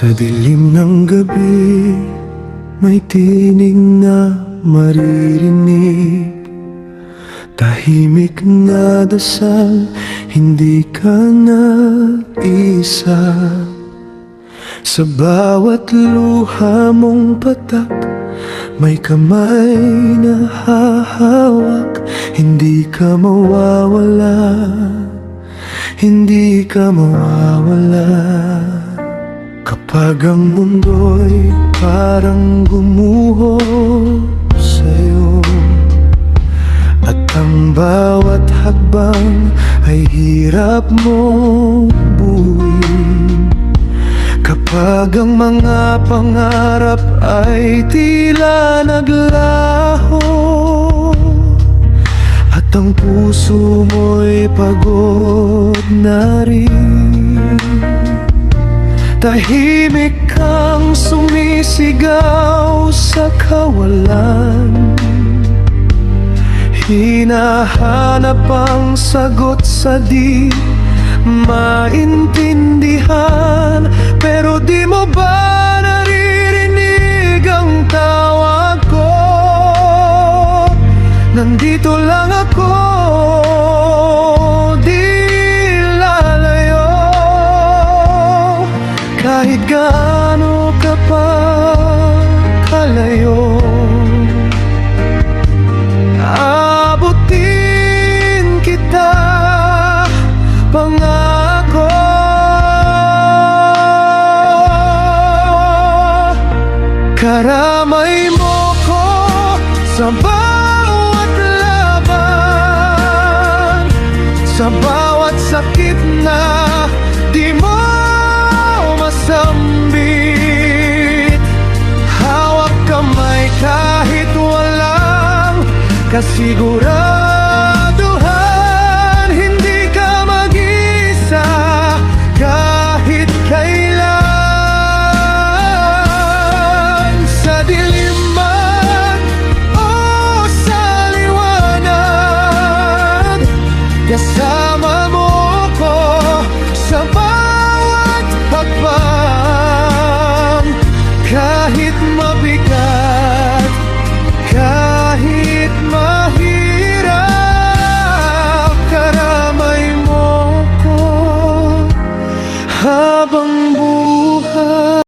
Sa dilim ng gabi, may tinig na maririnig. Tahimik na dasal, hindi ka nag-isa. Sa bawat luha mong patak, may kamay na hahawak. Hindi ka mawawala, hindi ka mawawala. Kapag ang mundo'y parang gumuho sa'yo, at ang bawat hakbang ay hirap mong buuin. Kapag ang mga pangarap ay tila naglaho, at ang puso mo'y pagod na rin, tahimik kang sumisigaw sa kawalan. Hinahanap ang sagot sa di maintindihan. Pero di mo ba naririnig ang tawag ko? Nandito lang ako, di lalayo. Kahit gaano ka pa kalayo, abutin kita, pangako. Karamay mo ko sa bawat laban, sa bawat sakit na di mo masambit. Hawak kamay kahit walang kasiguraduhan.